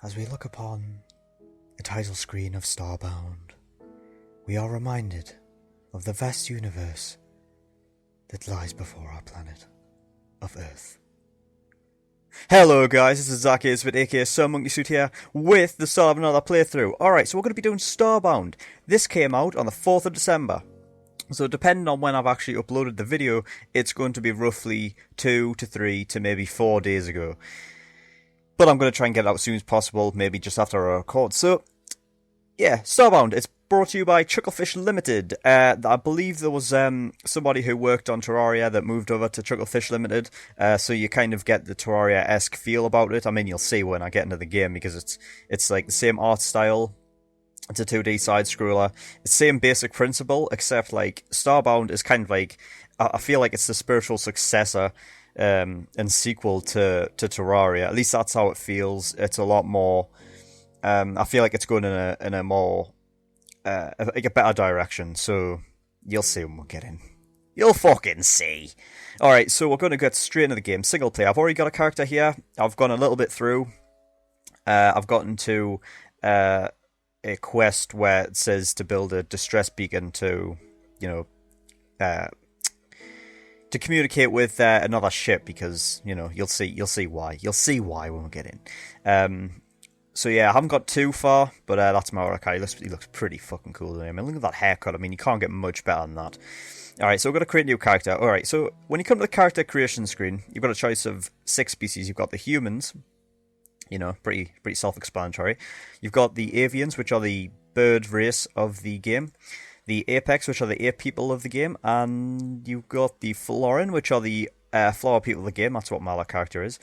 As we look upon the title screen of Starbound, we are reminded of the vast universe that lies before our planet of Earth. Hello guys, this is SirMonkeySuit aka SirMonkeySuit here with the start of another playthrough. Alright, so we're going to be doing Starbound. This came out on the 4th of December. So depending on when I've actually uploaded the video, it's going to be roughly 2 to 3 to maybe 4 days ago. But I'm going to try and get it out as soon as possible, maybe just after I record. So, yeah, Starbound. It's brought to you by Chucklefish Limited. I believe there was somebody who worked on Terraria that moved over to Chucklefish Limited, so you kind of get the Terraria-esque feel about it. I mean, you'll see when I get into the game, because it's like the same art style. It's a 2D side-scroller. It's the same basic principle, except like Starbound is kind of like, I feel like it's the spiritual successor and sequel to Terraria. At least that's how it feels. It's a lot more. I feel like it's going in a more like a better direction. So you'll see when we get in. You'll fucking see. All right, so we're going to get straight into the game. Single player. I've already got a character here. I've gone a little bit through. I've gotten to a quest where it says to build a distress beacon to, to communicate with another ship, because you'll see why when we get in. So yeah, I haven't got too far, but that's Marakai. He looks pretty fucking cool to me. I mean, look at that haircut. I mean, you can't get much better than that. Alright, so we're going to create a new character. Alright, so when you come to the character creation screen, you've got a choice of 6 species. You've got the humans, pretty self-explanatory. You've got the avians, which are the bird race of the game. The apex, which are the ape people of the game. And you've got the florin, which are the flower people of the game. That's what my character is.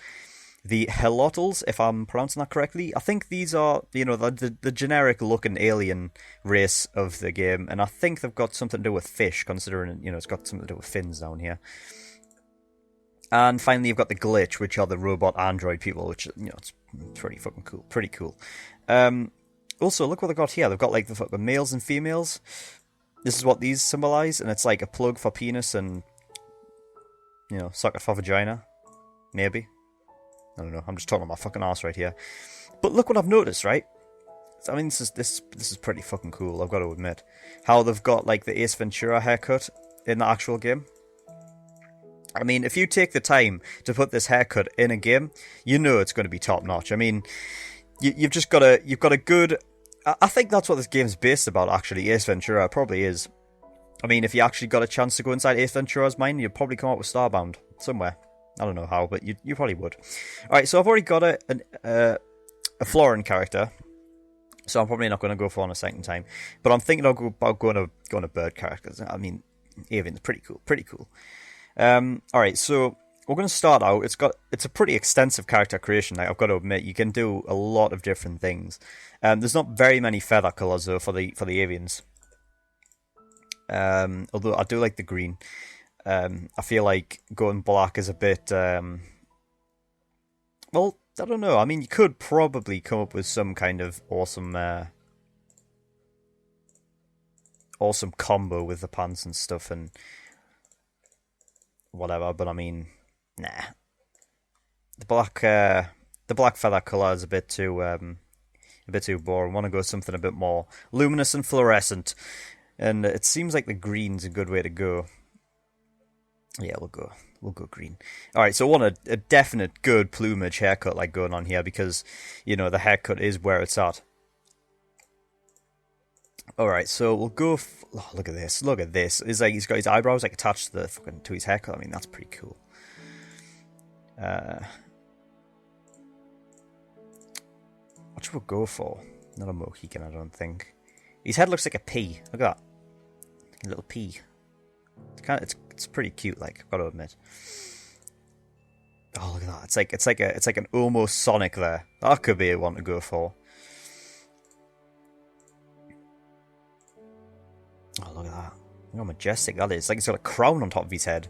The helotals, if I'm pronouncing that correctly. I think these are, the generic-looking alien race of the game. And I think they've got something to do with fish, considering, it's got something to do with fins down here. And finally, you've got the glitch, which are the robot android people, which, it's pretty fucking cool. Pretty cool. Also, look what they've got here. They've got, like, the fucking males and females. This is what these symbolize, and it's like a plug for penis and, socket for vagina. Maybe. I don't know. I'm just talking about my fucking arse right here. But look what I've noticed, right? I mean, this is pretty fucking cool, I've got to admit. How they've got, like, the Ace Ventura haircut in the actual game. I mean, if you take the time to put this haircut in a game, it's going to be top notch. I mean, you've got a good. I think that's what this game's based about. Actually, Ace Ventura probably is. I mean, if you actually got a chance to go inside Ace Ventura's mind, you'd probably come up with Starbound somewhere. I don't know how, but you probably would. All right, so I've already got a florin character, so I'm probably not going to go for on a second time. But I'm thinking about going to bird characters. I mean, avian's pretty cool. All right, so we're going to start out. It's a pretty extensive character creation. Like, I've got to admit, you can do a lot of different things. There's not very many feather colors though for the avians. Although I do like the green. I feel like going black is a bit. Well, I don't know. I mean, you could probably come up with some kind of awesome combo with the pants and stuff and whatever, but I mean, nah. The black feather color is a bit too boring. I want to go something a bit more luminous and fluorescent, and it seems like the green's a good way to go. Yeah, we'll go green. All right, so I want a definite good plumage haircut like going on here, because the haircut is where it's at. All right, so we'll go. Look at this! Look at this! It's like he's got his eyebrows like attached to his haircut. I mean, that's pretty cool. What should we go for? Not a Mohican, I don't think. His head looks like a pea. Look at that, a little pea. It's pretty cute. Like, I've got to admit. Oh, look at that! It's like an almost Sonic there. That could be a one to go for. Oh, look at that. Look how majestic that is. Like, it's got a crown on top of his head.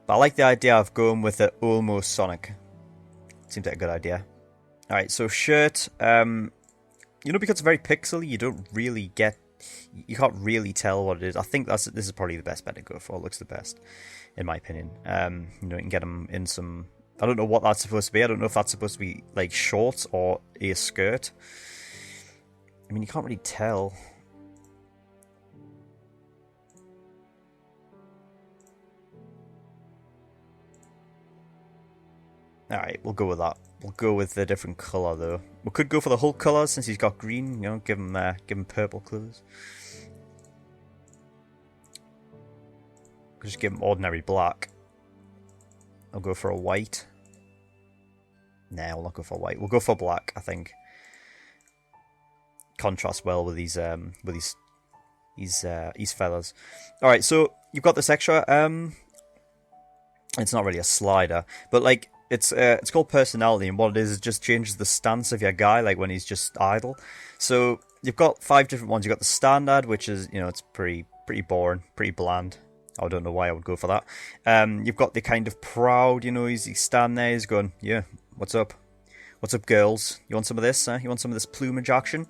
But I like the idea of going with the almost Sonic. Seems like a good idea. Alright, so shirt. Because it's very pixely, you can't really tell what it is. I think this is probably the best bet to go for. It looks the best, in my opinion. You can get them in some I don't know what that's supposed to be. I don't know if that's supposed to be like shorts or a skirt. I mean, you can't really tell. Alright, we'll go with that. We'll go with the different colour though. We could go for the whole colour since he's got green, you know, give him purple clothes. Just give him ordinary black. I'll go for a white. Nah, we'll not go for white. We'll go for black, I think. Contrast well with these feathers. Alright, so you've got this extra, it's not really a slider, but like it's called personality, and what it is just changes the stance of your guy, like when he's just idle. So you've got 5 different ones. You've got the standard, which is, you know, it's pretty boring, pretty bland. I don't know why I would go for that. You've got the kind of proud, you know, he's standing there, he's going, yeah, what's up? What's up, girls? You want some of this? You want some of this plumage action?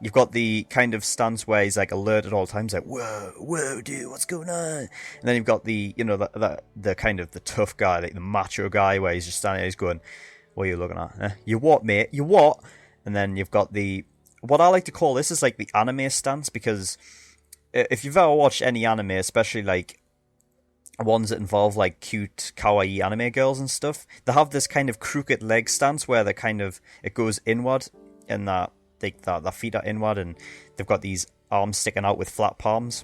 You've got the kind of stance where he's like alert at all times, like, whoa, dude, what's going on? And then you've got the, you know, the kind of the tough guy, like the macho guy, where he's just standing there, he's going, what are you looking at? You what, mate? You what? And then you've got the, what I like to call this is like the anime stance, because if you've ever watched any anime, especially like ones that involve like cute kawaii anime girls and stuff, they have this kind of crooked leg stance where they kind of, it goes inward, and that their feet are inward, and they've got these arms sticking out with flat palms.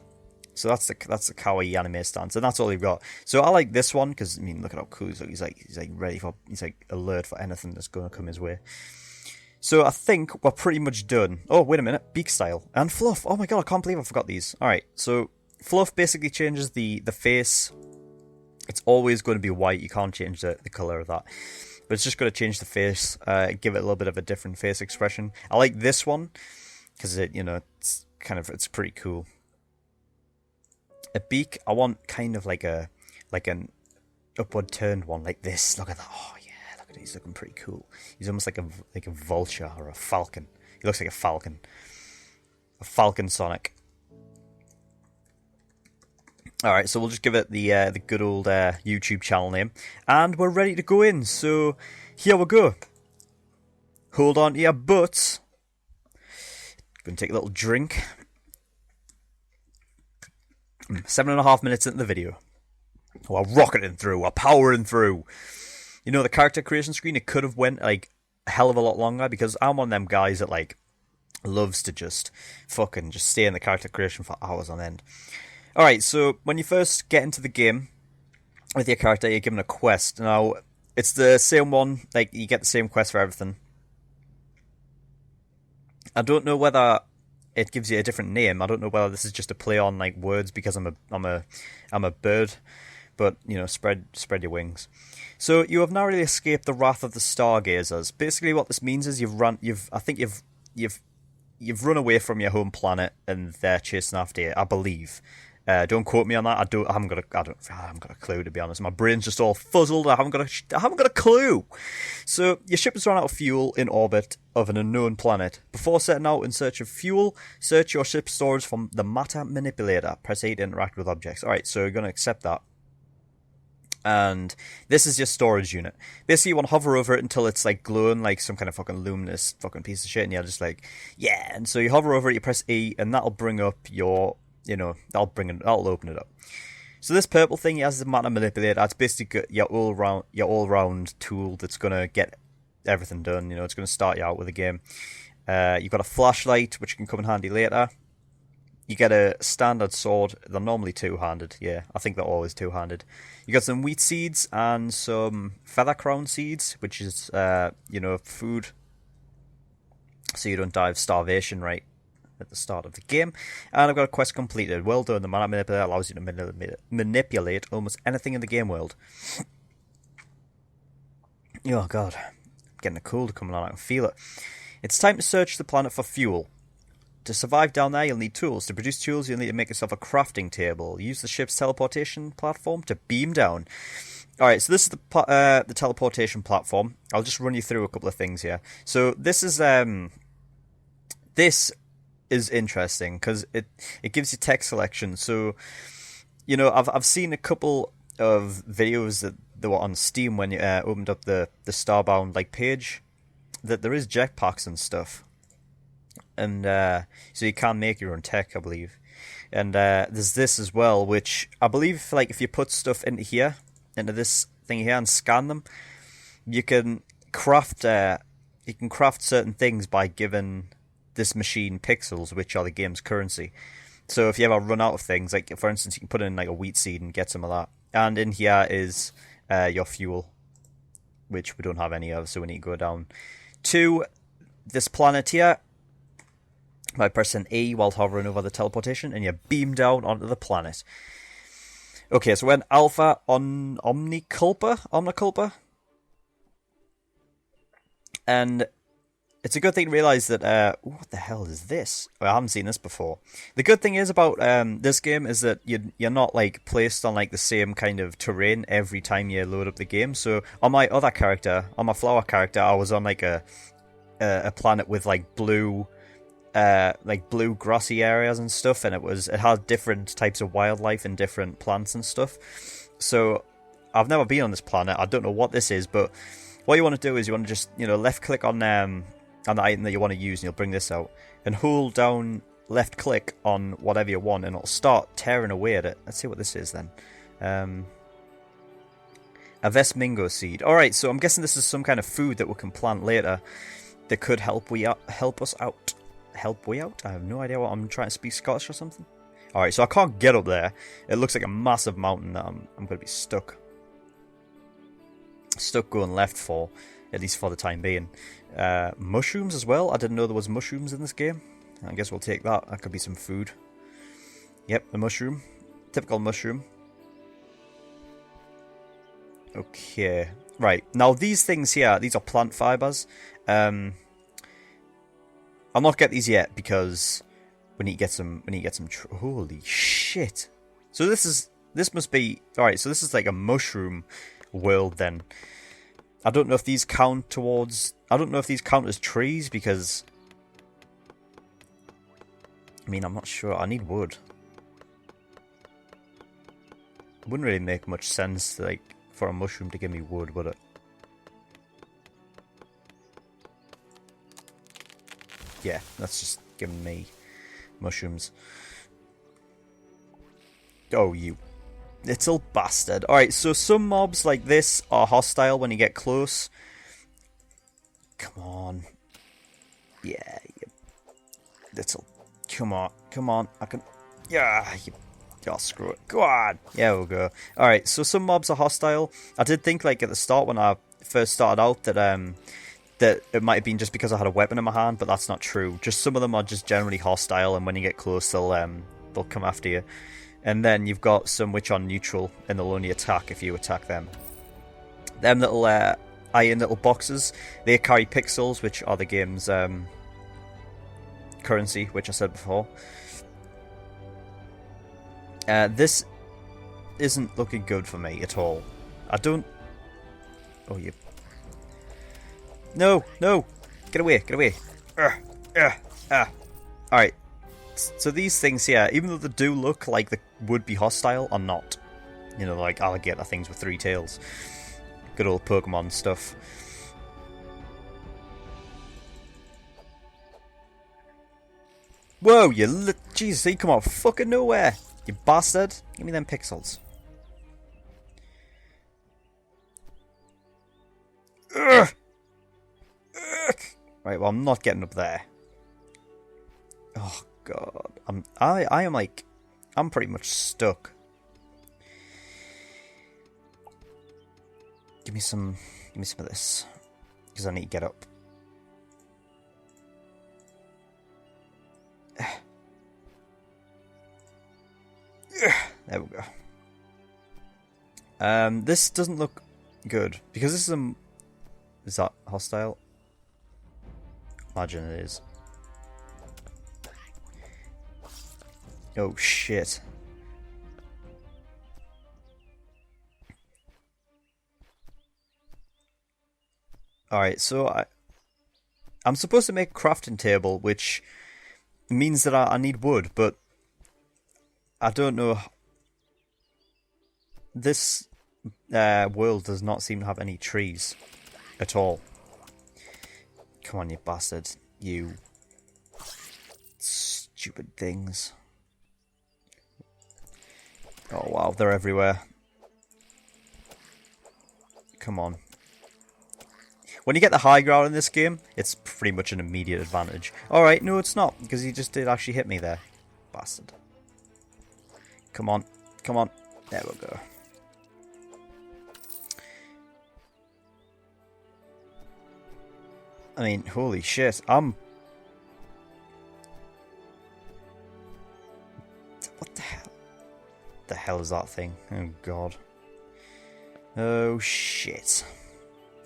So that's the kawaii anime stance, and that's all they've got. So I like this one because, I mean, look at how cool he's like. He's like ready for, he's like alert for anything that's going to come his way. So I think we're pretty much done. Oh, wait a minute, beak style and fluff. Oh my god, I can't believe I forgot these. All right, so fluff basically changes the face. It's always going to be white. You can't change the color of that. But it's just going to change the face, give it a little bit of a different face expression. I like this one because it, you know, it's kind of, it's pretty cool. A beak, I want kind of like an upward turned one, like this. Look at that. Oh yeah, look at it. He's looking pretty cool. He's almost like a vulture or a falcon. He looks like a falcon. A falcon Sonic. Alright, so we'll just give it the good old YouTube channel name. And we're ready to go in, so here we go. Hold on to your butts. Gonna take a little drink. 7.5 minutes into the video. We're rocketing through, we're powering through. You know, the character creation screen, it could have went like a hell of a lot longer, because I'm one of them guys that like loves to just fucking just stay in the character creation for hours on end. Alright, so when you first get into the game with your character, you're given a quest. Now, it's the same one, like, you get the same quest for everything. I don't know whether it gives you a different name. I don't know whether this is just a play on, like, words because I'm a bird. But, you know, spread your wings. So, you have narrowly escaped the wrath of the Stargazers. Basically, what this means is you've run away from your home planet, and they're chasing after you, I believe. Don't quote me on that. I haven't got a clue, to be honest. My brain's just all fuzzled. I haven't got a clue. So your ship has run out of fuel in orbit of an unknown planet. Before setting out in search of fuel, search your ship's storage from the matter manipulator. Press A to interact with objects. All right, so you're gonna accept that. And this is your storage unit. Basically, you want to hover over it until it's like glowing like some kind of fucking luminous fucking piece of shit, and you're just like, yeah. And so you hover over it, you press E, and that'll bring up your, you know, that'll open it up. So this purple thing has the matter manipulator. It's basically your all round tool that's gonna get everything done. You know, it's gonna start you out with a game. You've got a flashlight, which can come in handy later. You get a standard sword. They're normally two-handed. Yeah, I think they're always two-handed. You got some wheat seeds and some feather crown seeds, which is, you know, food, so you don't die of starvation right at the start of the game. And I've got a quest completed. Well done. The matter manipulator allows you to manipulate almost anything in the game world. Oh god, I'm getting a cold coming on. I can feel it. It's time to search the planet for fuel. To survive down there, you'll need tools. To produce tools, you'll need to make yourself a crafting table. Use the ship's teleportation platform to beam down. Alright, so this is the teleportation platform. I'll just run you through a couple of things here. So this is interesting because it gives you text selection. So, you know, I've seen a couple of videos that they were on Steam when you opened up the Starbound like page, that there is jetpacks and stuff, and so you can make your own tech, I believe. And there's this as well, which I believe, like, if you put stuff into here, into this thing here, and scan them, you can craft certain things by giving this machine pixels, which are the game's currency. So if you ever run out of things, like for instance, you can put in like a wheat seed and get some of that. And in here is your fuel, which we don't have any of, so we need to go down to this planet here by pressing E while hovering over the teleportation, and you beam down onto the planet. Okay, so we're in Alpha on Omniculpa, and it's a good thing to realise that, what the hell is this? I haven't seen this before. The good thing is about this game is that you're not like placed on like the same kind of terrain every time you load up the game. So on my other character, on my flower character, I was on like a planet with like blue grassy areas and stuff, and it had different types of wildlife and different plants and stuff. So I've never been on this planet. I don't know what this is, but what you want to do is you want to just, left click on the item that you want to use, and you'll bring this out, and hold down left click on whatever you want, and it'll start tearing away at it. Let's see what this is then. A Vesmingo seed. Alright, so I'm guessing this is some kind of food that we can plant later that could help us out. Help we out? I have no idea what I'm trying to speak Scottish or something. Alright, so I can't get up there. It looks like a massive mountain that I'm going to be stuck going left for, at least for the time being. Mushrooms as well. I didn't know there was mushrooms in this game. I guess we'll take that. That could be some food. Yep, the mushroom. Typical mushroom. Okay. Right. Now these things here, these are plant fibers. I'll not get these yet because we need to get some. Holy shit! So this must be alright. So this is like a mushroom world then. I don't know if these count as trees because I'm not sure. I need wood. It wouldn't really make much sense for a mushroom to give me wood, would it? Yeah, that's just giving me mushrooms. Oh, you little bastard. Alright, so some mobs like this are hostile when you get close. Come on. Yeah, you little... Come on. I can... Yeah, oh, screw it. Go on. Yeah, we'll go. Alright, so some mobs are hostile. I did think, at the start when I first started out that it might have been just because I had a weapon in my hand, but that's not true. Just some of them are just generally hostile, and when you get close, they'll come after you. And then you've got some which are neutral, and they'll only attack if you attack them. Them little iron little boxes, they carry pixels, which are the game's currency, which I said before. This isn't looking good for me at all. I don't... Oh, you... No! Get away! Alright. So these things here, even though they do look like they would be hostile, are not. Like alligator things with 3 tails. Good old Pokemon stuff. Whoa, Jesus, you come out of fucking nowhere! You bastard! Give me them pixels. Ugh! Right, well, I'm not getting up there. Oh god, I'm pretty much stuck. Give me some of this, because I need to get up. There we go. This doesn't look good because this is is that hostile? Imagine it is. Oh shit. Alright, so I'm supposed to make a crafting table, which means that I need wood, but I don't know. This world does not seem to have any trees at all. Come on, you bastard. You stupid things. Oh wow, they're everywhere. Come on. When you get the high ground in this game, it's pretty much an immediate advantage. Alright, no it's not, because he just did actually hit me there. Bastard. Come on, come on. There we go. I mean, holy shit, what the hell? The hell is that thing? Oh god. Oh shit.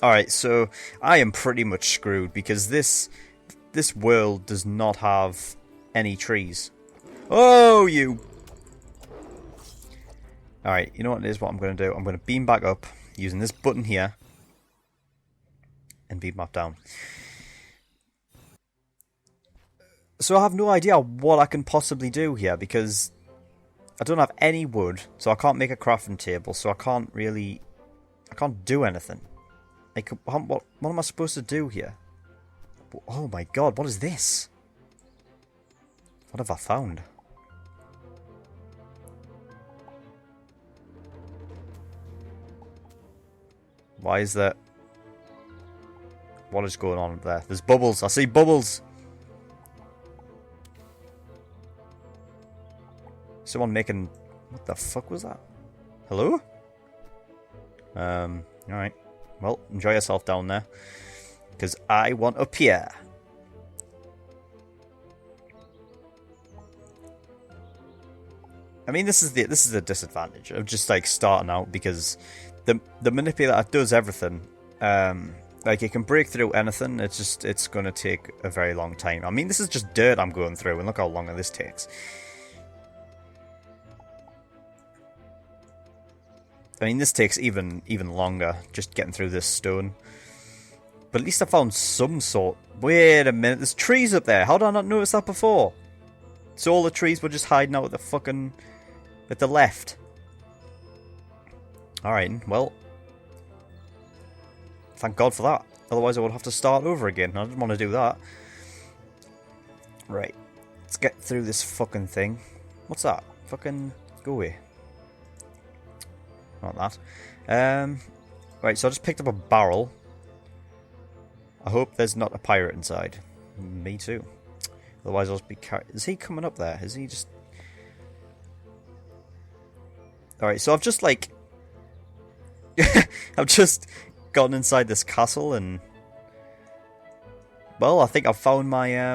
Alright, so I am pretty much screwed because this world does not have any trees. Oh, you! Alright, you know what it is, what I'm going to do? I'm going to beam back up using this button here and beam back down. So I have no idea what I can possibly do here because I don't have any wood, so I can't make a crafting table, so I can't do anything. Like, what am I supposed to do here? Oh my god, what is this? What have I found? Why is that? What is going on there? There's bubbles. I see bubbles. Someone making... What the fuck was that? Hello? Alright. Well, enjoy yourself down there. Because I want up here. I mean, this is a disadvantage of just like starting out because the manipulator does everything. Like it can break through anything. It's gonna take a very long time. I mean, this is just dirt I'm going through, and look how long this takes. I mean, this takes even longer, just getting through this stone. But at least I found some sort... Wait a minute, there's trees up there. How did I not notice that before? So all the trees were just hiding out at the fucking... at the left. Alright, well... Thank God for that. Otherwise I would have to start over again. I didn't want to do that. Right. Let's get through this fucking thing. What's that? Fucking... go away. Not that. Right, so I just picked up a barrel. I hope there's not a pirate inside. Me too. Otherwise I'll just be is he coming up there? Is he just... Alright, so I've just like... I've just gotten inside this castle and... Well, I think I've found my...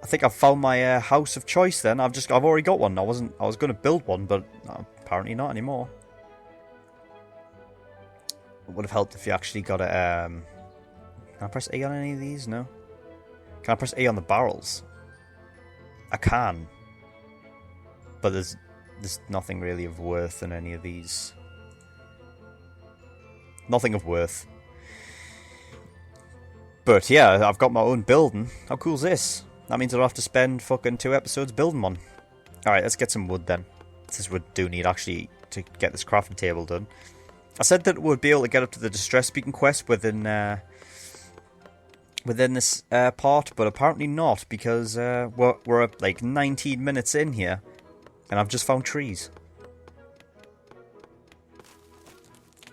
I think I've found my house of choice then. I've already got one. I was going to build one, but apparently not anymore. It would have helped if you actually got it. Can I press A on any of these? No. Can I press A on the barrels? I can. But there's nothing really of worth in any of these. Nothing of worth. But yeah, I've got my own building. How cool is this? That means I don't have to spend fucking 2 episodes building one. Alright, let's get some wood then. This is what we do need actually to get this crafting table done. I said that we'd be able to get up to the distress beacon quest within this part, but apparently not because we're up like 19 minutes in here and I've just found trees.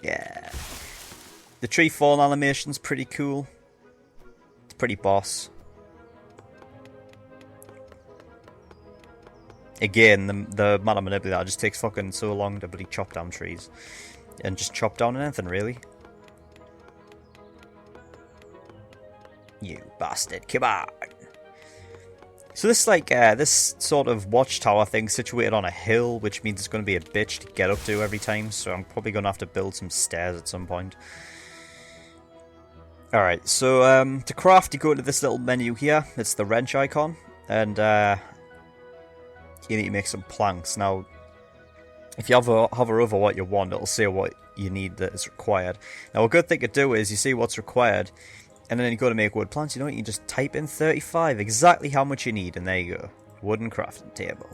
Yeah. The tree fall animation's pretty cool. It's pretty boss. Again, the mana manipulator just takes fucking so long to bloody chop down trees. And just chop down anything, really. You bastard, come on! So this like, this sort of watchtower thing situated on a hill, which means it's going to be a bitch to get up to every time, so I'm probably going to have to build some stairs at some point. Alright, so to craft, you go to this little menu here. It's the wrench icon, and you need to make some planks. Now, if you hover over what you want, it'll say what you need that is required. Now, a good thing to do is you see what's required, and then you go to make wood planks. You know what? You can just type in 35, exactly how much you need, and there you go. Wooden crafting table.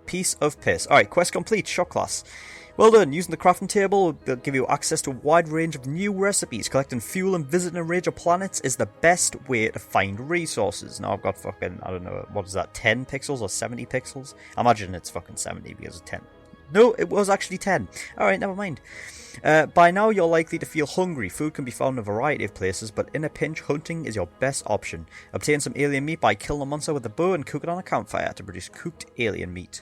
Piece of piss. Alright, quest complete. Shop class. Well done. Using the crafting table will give you access to a wide range of new recipes. Collecting fuel and visiting a range of planets is the best way to find resources. Now I've got fucking, I don't know, what is that, 10 pixels or 70 pixels? I imagine it's fucking 70 because of 10. No, it was actually 10. Alright, never mind. By now you're likely to feel hungry. Food can be found in a variety of places, but in a pinch, hunting is your best option. Obtain some alien meat by killing a monster with a bow and cook it on a campfire to produce cooked alien meat.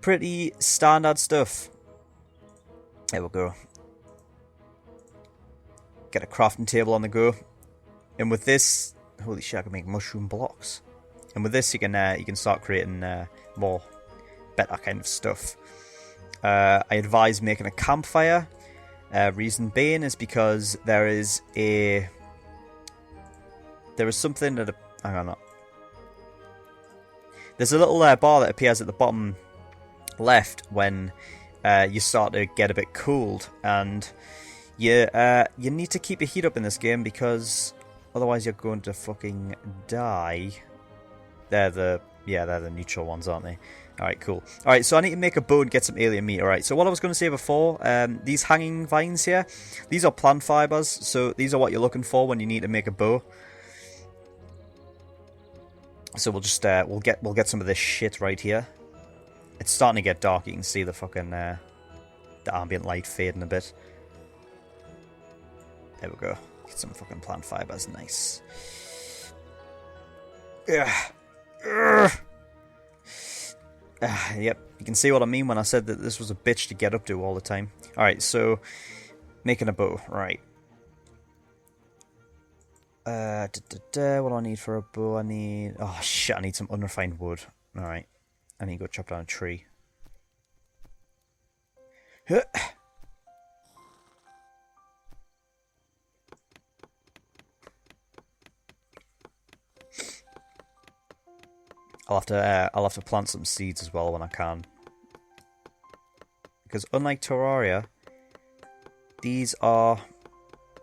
Pretty standard stuff. There we go. Get a crafting table on the go. And with this, holy shit, I can make mushroom blocks. And with this, you can start creating more better kind of stuff. I advise making a campfire. Reason being is because there is something that hang on. There's a little bar that appears at the bottom left when you start to get a bit cooled, and you need to keep your heat up in this game because otherwise you're going to fucking die. They're the neutral ones, aren't they? Alright, cool. Alright, so I need to make a bow and get some alien meat. Alright, so what I was going to say before, these hanging vines here, these are plant fibers, so these are what you're looking for when you need to make a bow. So we'll just we'll get some of this shit right here. It's starting to get dark. You can see the fucking the ambient light fading a bit. There we go. Get some fucking plant fibers. Nice. Yep, you can see what I mean when I said that this was a bitch to get up to all the time. Alright, so making a bow. Right. What do I need for a bow? I need... oh shit, I need some unrefined wood. Alright. I need to go chop down a tree. I'll have to plant some seeds as well when I can. Because unlike Terraria, these are...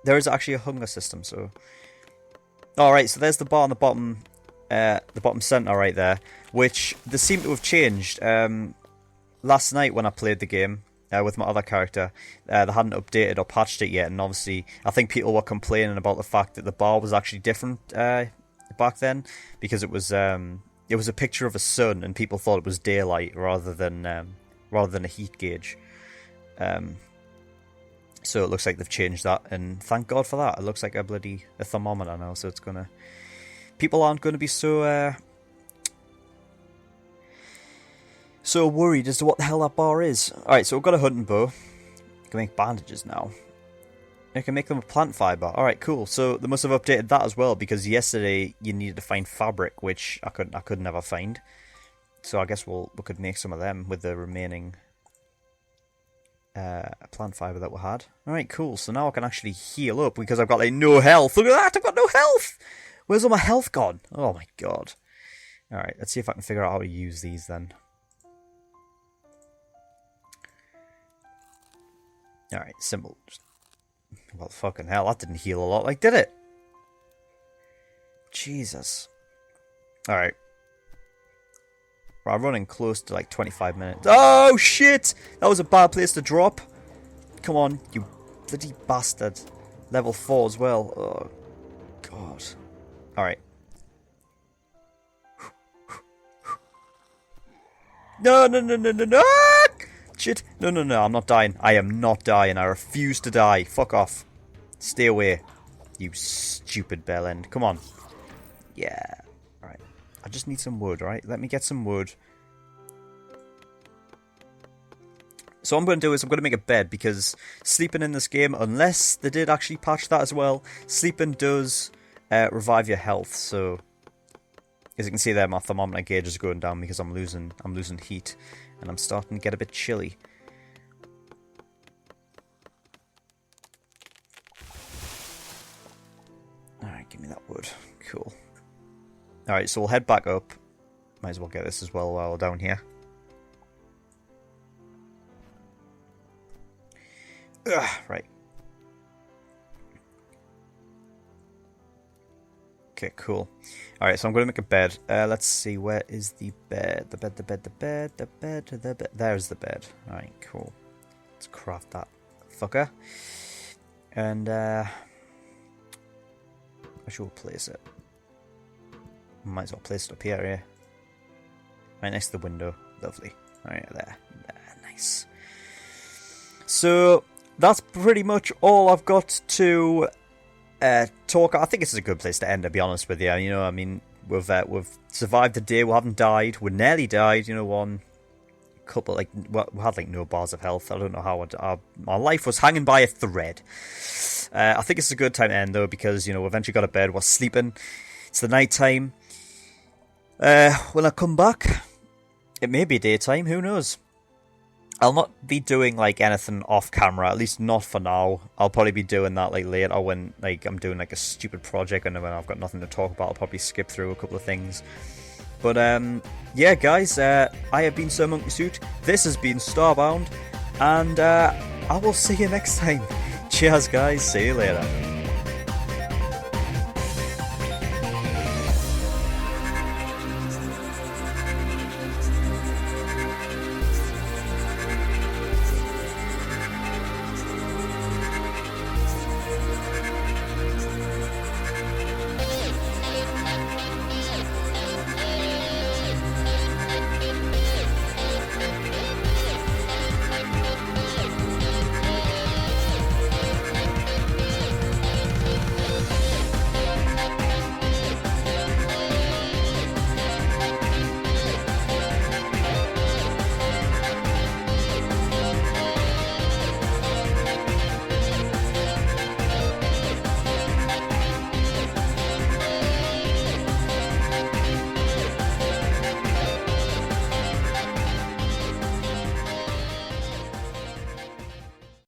there is actually a hunger system, so... alright, so there's the bar on the bottom center right there, which they seem to have changed. Last night when I played the game with my other character, they hadn't updated or patched it yet, and obviously I think people were complaining about the fact that the bar was actually different back then, because it was a picture of a sun and people thought it was daylight rather than a heat gauge. So it looks like they've changed that, and thank God for that. It looks like a thermometer now, so it's gonna... people aren't going to be so worried as to what the hell that bar is. Alright, so we've got a hunting bow. We can make bandages now. I can make them with plant fibre. Alright, cool. So they must have updated that as well, because yesterday you needed to find fabric, which I could never find. So I guess we could make some of them with the remaining plant fibre that we had. Alright, cool. So now I can actually heal up because I've got like no health. Look at that! I've got no health! Where's all my health gone? Oh my god. Alright, let's see if I can figure out how to use these then. Alright, simple. Well, fucking hell, that didn't heal a lot, like, did it? Jesus. Alright. I'm running close to like 25 minutes. Oh, shit! That was a bad place to drop. Come on, you bloody bastard. Level 4 as well. Oh, God. Alright. No, no, no, no, no, no! Shit. No, no, no, I'm not dying. I am not dying. I refuse to die. Fuck off. Stay away. You stupid bell end. Come on. Yeah. Alright. I just need some wood, right? Let me get some wood. So what I'm going to do is I'm going to make a bed, because sleeping in this game, unless they did actually patch that as well, sleeping does revive your health. So as you can see there, my thermometer gauge is going down because I'm losing heat, and I'm starting to get a bit chilly. Alright, give me that wood. Cool. Alright, so we'll head back up. Might as well get this as well while we're down here. Ugh, right. Okay, cool. Alright, so I'm going to make a bed. Let's see, where is the bed? The bed. There's the bed. Alright, cool. Let's craft that fucker. And, where should we place it? Might as well place it up here, yeah. Right next to the window. Lovely. Alright, there. Nice. So, that's pretty much all I've got to talk. I think this is a good place to end, to be honest with you. You know, I mean, we've survived the day. We haven't died. We nearly died. You know, one couple, like, well, we had like no bars of health. I don't know how my life was hanging by a thread. I think it's a good time to end though, because you know, we eventually got to bed. We're sleeping. It's the night time. When I come back, it may be daytime. Who knows? I'll not be doing like anything off camera, at least not for now. I'll probably be doing that like later when like I'm doing like a stupid project and when I've got nothing to talk about. I'll probably skip through a couple of things. But yeah, guys, I have been SirMonkeySuit. This has been Starbound, and I will see you next time. Cheers, guys. See you later.